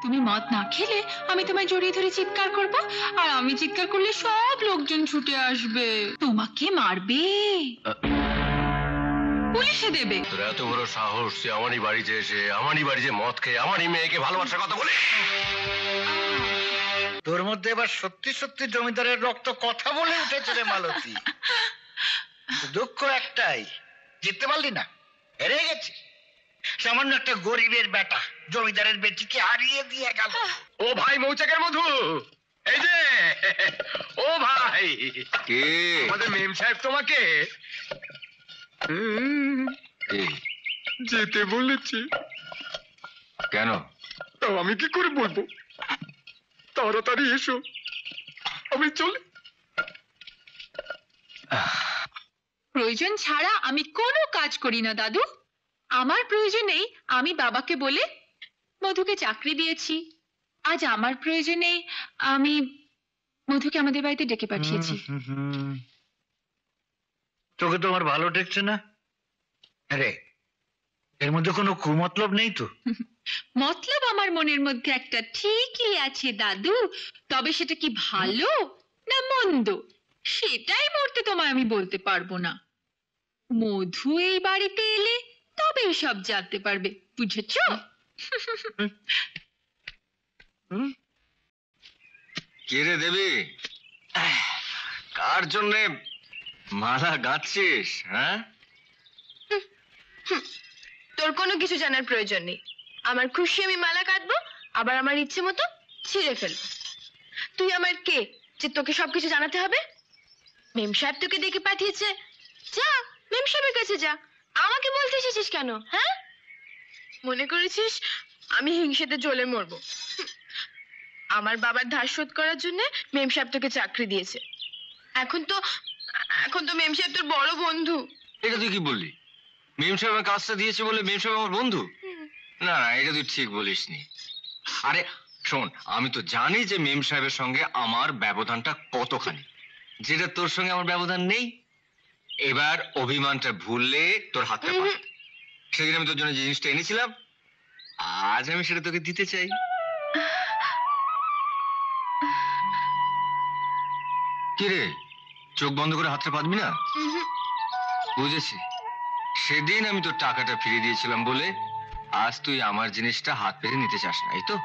তুমি মদ না খেলে আমি তোমায় জড়িয়ে ধরে চিৎকার করব, আর আমি চিৎকার করলে সব লোকজন ছুটে আসবে, তোমাকে মারবে, পুলিশে দেবে। তোর এত বড় সাহস, সে আমারই বাড়িতে এসে আমারই বাড়িতে মদ খেয়ে আমারই মেয়েকে ভালোবাসার কথা বলে। তোর মধ্যে এবার সত্যি সত্যি জমিদারের রক্ত কথা বলে উঠেছে রে মালতী। দুঃখ একটাই, জিততে পারলি না, হেরে গেছি। সামান্য একটা গরিবের বেটা জমিদারের বেটিকে হারিয়ে দিয়ে গেল। ও ভাই মৌচাকের মধু, এই যে ও ভাই, কে? আমাদের মেম সাহেব তোমাকে কে? যেতে বলেছি। কেন? তাও আমি কি করে বলবো, তাড়াতাড়ি এসো, আমি চলে। প্রয়োজন ছাড়া আমি কোনো কাজ করি না দাদু। আমার প্রয়োজনেই আমি বাবাকে বলে মধুকে চাকরি দিয়েছি। আজ আমার প্রয়োজনেই আমি মধুকে আমাদের বাড়িতে ডেকে পাঠিয়েছি। তোকে তো আমার ভালো ঠেকছে না রে, এর মধ্যে কোনো কুমতলব নেই তো? মতলব আমার মনের মধ্যে একটা ঠিকই আছে দাদু, তবে সেটা কি ভালো না মন্দ সেটাই মুহূর্তে তোমায় আমি বলতে পারবো না। মধু এই বাড়িতে এলে তবেই সব জানতে পারবে, বুঝেছো? কে রে দেবী? কার জন্যে মালা গাঁথছিস? হ্যাঁ, তোর কোনো কিছু জানার প্রয়োজন নেই। আমার খুশি আমি মালা কাটবো, আবার আমার ইচ্ছে মতো ছিঁড়ে ফেলবো। তুই আমার কে যে তোকে সবকিছু জানাতে হবে? মেম সাহেব তোকে ডেকে পাঠিয়েছে, যা মেম সাহেবের কাছে যা। আমাকে বলতে এসেছিস কেন? হ্যাঁ, মনে করেছিস আমি হিংসেতে জ্বলে মরবো? আমার বাবার ধার শোধ করার জন্য মেম সাহেব তোকে চাকরি দিয়েছে। এখন তো মেম সাহেব তোর বড় বন্ধু। এটা তুই কি বললি? মেম সাহেব আমার কাজটা দিয়েছে বলে মেম সাহেব আমার বন্ধু? না না, এটা তুই ঠিক বলিসনি। আরে শোন, আমি তো জানি যে মেম সাহেবের সঙ্গে আমার ব্যবধানটা কতখানি, যেটা তোর সঙ্গে আমার ব্যবধান নেই। এবার অভিমানটা ভুললে তোর হাতটা পাঠাতে। সেদিন আমি তোর জন্য যে জিনিসটা এনেছিলাম, আজ আমি সেটা তোকে দিতে চাই। কি রে, চোখ বন্ধ করে হাতটা পাতবি না? বুঝেছি, সেদিন আমি তোর টাকাটা ফিরিয়ে দিয়েছিলাম বলে আজ তুই আমার জিনিসটা হাত পেতে নিতে চাস না, এই তো?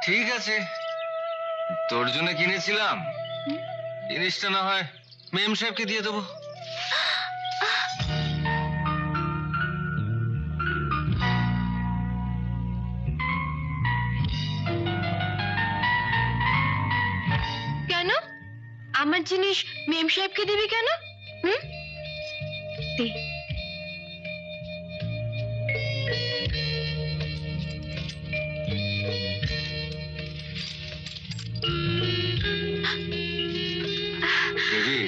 ঠিক আছে, তোর জন্য কিনেছিলাম, জিনিসটা না হয় মেম সাহেবকে দিয়ে দেবো। কেন আমার জিনিস মেম সাহেবকে দিবি কেন? দে। দেবী,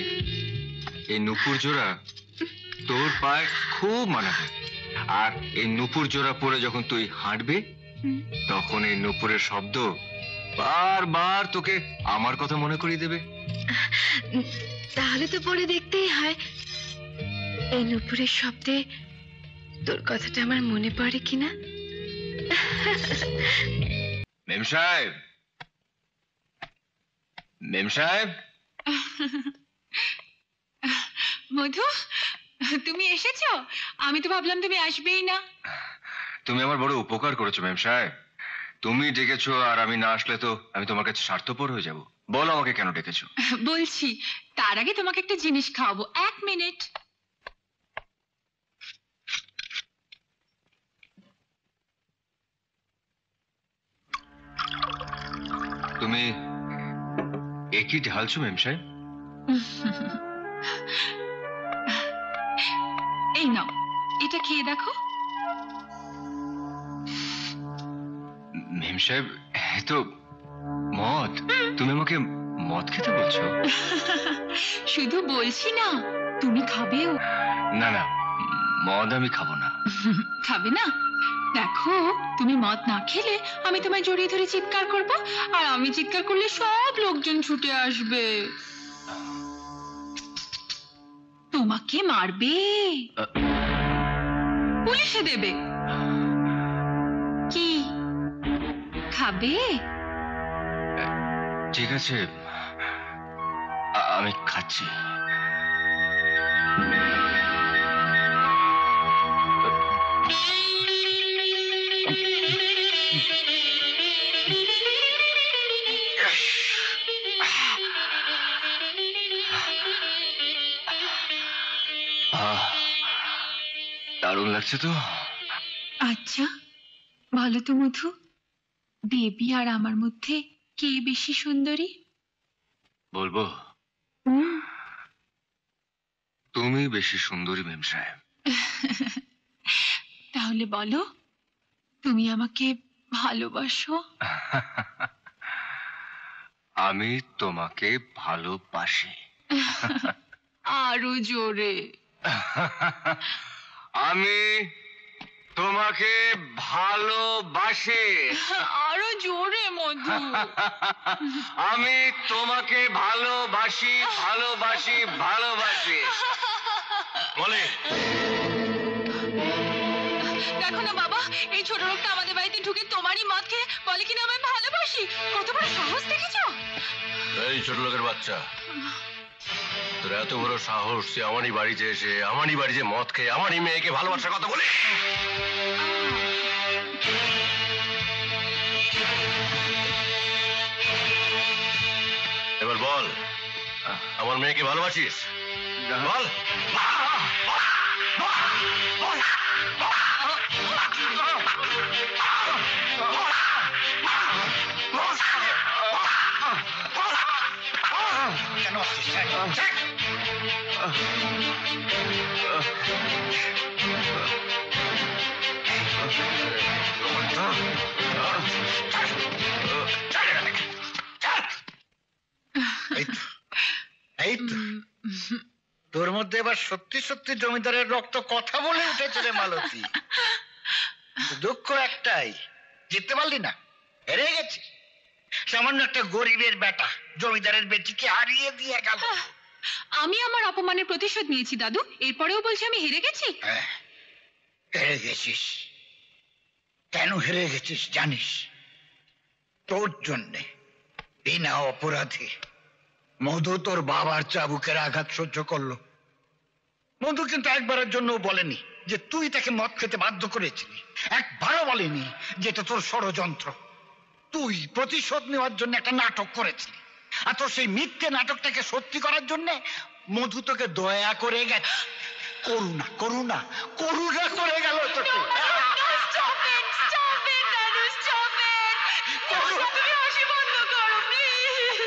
এই নুপুর জোড়া তোর পায়ে খুব মানাবে। আর এই নুপুর জোড়া পরে যখন তুই হাঁটবি, তখন এই নুপুরের শব্দ বারবার তোকে আমার কথা মনে করিয়ে দেবে। তাহলে তো পরে দেখতেই হয় এই নুপুরের শব্দে তোর কথাটা আমার মনে পড়ে কিনা। মেম সাহেব, মেম সাহেব। মধু, তুমি এসেছো? আমি তো ভাবলাম তুমি আসবেই না। তুমি আমার বড় উপকার করেছো মেম সাহেব। তুমি ডেকেছো, আর আমি না আসলে তো আমি তোমার কাছে স্বার্থপর হয়ে যাব। বলো আমাকে কেন ডেকেছো? বলছি, তার আগে তোমাকে একটা জিনিস খাওয়াবো, 1 মিনিট। তুমি একই ঢালছো মেম সাহেব? এই নাও, এটা খেয়ে দেখো। মেম সাহেব, তো মদ? তুমি আমাকে মদ খেতে বলছো? শুধু বলছি না, তুমি খাবেও। না না, মদ আমি খাবো না। খাবে না? দেখো, তুমি মদ না খেলে আমি তোমায় জড়িয়ে ধরে চিৎকার করব, আর আমি চিৎকার করলে সব লোকজন ছুটে আসবে, তোমাকে মারবে, পুলিশে দেবে। কি খাবে? ঠিক আছে, আমি খাচ্ছি। দারুণ লাগছে তো। আচ্ছা বলো তো মধু, বেবি আর আমার মধ্যে কে বেশি সুন্দরী? বলবো, তুমি বেশি সুন্দরী মেম সাহেব। তাহলে বলো, তুমি আমাকে ভালোবাসো? আমি তোমাকে ভালোবাসি। আরো জোরে। আমি তোমাকে ভালোবাসি। আরো জোরে মধু। আমি তোমাকে ভালোবাসি, ভালোবাসি, ভালোবাসি। বলে দেখো না বাবা, এই ছোট লোকটা আমাদের বাড়িতে ঢুকে তোমারই মদ খেয়ে বলে কিনা আমি ভালোবাসি। কত বড় সাহস দেখেছো? এই ছোট লোকের বাচ্চা, তোর এত বড় সাহস তুই আমারই বাড়িতে এসে আমারই বাড়িতে মদ খেয়ে আমারই মেয়েকে ভালোবাসার কথা বলে? এবার বল, আমার মেয়েকে ভালোবাসিস? বল। কেন আসছিস? এই তো তোর মধ্যে এবার সত্যি সত্যি জমিদারের রক্ত কথা বলে উঠেছে রে মালতী। দুঃখ একটাই, জিততে পারলি না, হেরে গেছি। সামান্য একটা গরিবের বেটা জমিদারের বেটিকে হারিয়ে দিয়ে গেল। আমি আমার অপমানের প্রতিশোধ নিয়েছি দাদু, এরপরেও বলছি আমি হেরে গেছি? হেরে গেছিস। কেন হেরে গেছিস জানিস? তোর জন্যে বিনা অপরাধে মধু তোর বাবার চাবুকের আঘাত সহ্য করলো। মধু কিন্তু একবারের জন্য বলেনি যে তুই তাকে মদ খেতে বাধ্য করেছিলি, একবারও বলেনি যে এটা তোর ষড়যন্ত্র। তুই প্রতিশোধ নেওয়ার জন্য একটা নাটক করেছিলি, আর তোর সেই মিথ্যে নাটকটাকে সত্যি করার জন্য মধু তোকে দয়া করে গেছে। করুণা করুণা করুণা করে গেল তোকে। তুমি হাসি বন্ধ করো প্লিজ।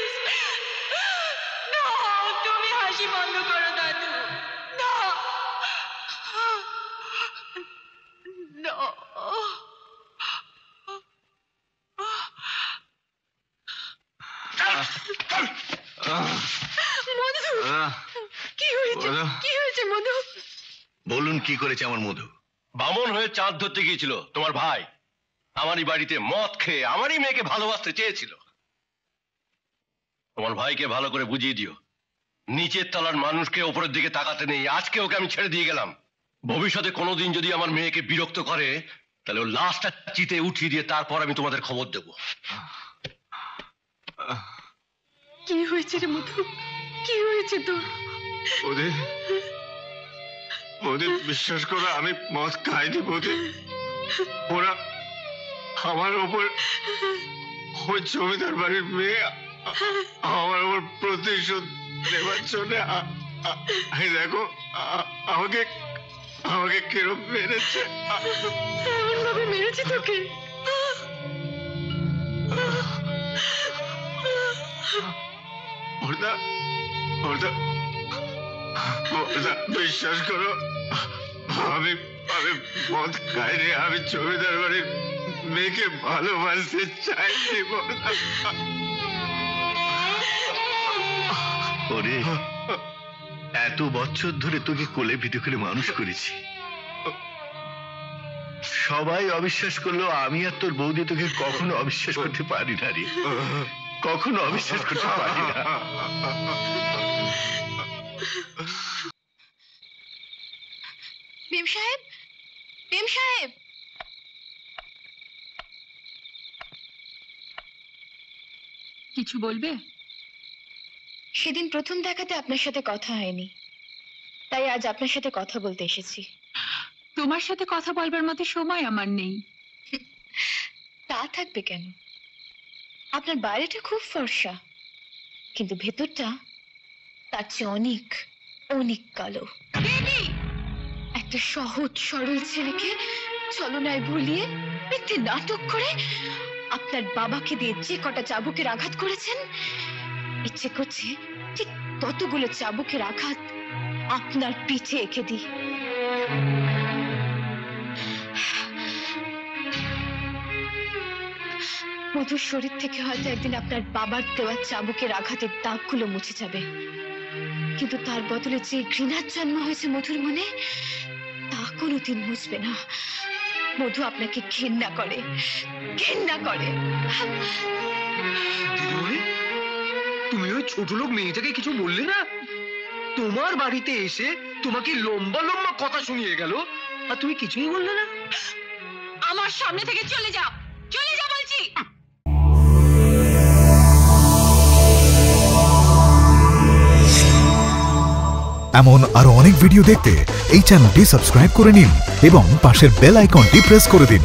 তুমি হাসি বন্ধ করো দাদু। কি হয়েছে? কি হয়েছে মধু? বলুন কি করেছে আমার মধু? বামন হয়ে চাঁদ ধরতে গিয়েছিল তোমার ভাই, আমারই বাড়িতে মদ খেয়ে আমারই মেয়েকে ভালোবাসতে চেয়েছিল। তোমার ভাইকে ভালো করে বুঝিয়ে দিও, নিচের তলার মানুষকে ওপরের দিকে তাকাতে নেই। আজকে ওকে আমি ছেড়ে দিয়ে গেলাম, ভবিষ্যতে কোনোদিন যদি আমার মেয়েকে বিরক্ত করে তাহলে ও লাশটা চিতে উঠিয়ে দিয়ে তারপর আমি তোমাদের খবর দেব। কি হয়েছে রে মধু? কি হয়েছে তোর? মোদি বিশ্বাস করো, আমি মদ খাইনি মোদি। ওরা আমার ওপর, ওই জমিদার বাড়ির মেয়ে আমার ওপর প্রতিশোধ নেবার জন্য দেখো আমাকে আমাকে কিরম মেরেছে। এমন ভাবে মেরেছে তোকে? ওরদা ওরদা ওরদা বিশ্বাস করো, আমি আমি মদ খাইনি, আমি জমিদার বাড়ির মেয়েকে ভালোবাসতে চাইনি। ওরে, এত বছর ধরে তোকে কোলে পিঠে করে মানুষ করেছি, সবাই অবিশ্বাস করলো, আমি আর তোর বৌদি তোকে কখনো অবিশ্বাস করতে পারি না রে, কখনো অবিশ্বাস করতে পারি না। মেম সাহেব, মেম সাহেব, কিছু বলবে? সেদিন প্রথম দেখাতে আপনার সাথে কথা হয়নি, তাই আজ আপনার সাথে কথা বলতে এসেছি। তোমার সাথে কথা বলবার মতো সময় আমার নেই। তা থাকবে কেন? আপনার বাইরেটা খুব ফর্সা, কিন্তু ভেতরটা তার চেয়ে অনেক অনেক কালো। একটা সহজ সরল ছেলেকে ছলনায় ভুলিয়ে মিথ্যে নাটক করে আপনার বাবাকে দিয়ে যে কটা চাবুকের আঘাত করেছেন, ইচ্ছে করছে ঠিক ততগুলো চাবুকের আঘাত আপনার পিঠে এঁকে দিই। মধুর শরীর থেকে হয়তো একদিন আপনার বাবার দেওয়া চাবুকের আঘাতের দাগগুলো মুছে যাবে, কিন্তু তার বদলে যে ঘৃণার জন্ম হয়েছে মধুর মনে, তা কোনোদিন মুছবে না। মধু আপনাকে ঘৃণা করে, ঘৃণা করে। দিদিমণি, তুমি ওই ছোট লোক মেয়েটাকে কিছু বললে না? তোমার বাড়িতে এসে তোমাকে লম্বা লম্বা কথা শুনিয়ে গেল, আর তুমি কিছুই বললে না? আমার সামনে থেকে চলে যাও, চলে যাও বলছি। এমন আরো অনেক ভিডিও দেখতে এই চ্যানেলটি সাবস্ক্রাইব করে নিন এবং পাশের বেল আইকনটি প্রেস করে দিন।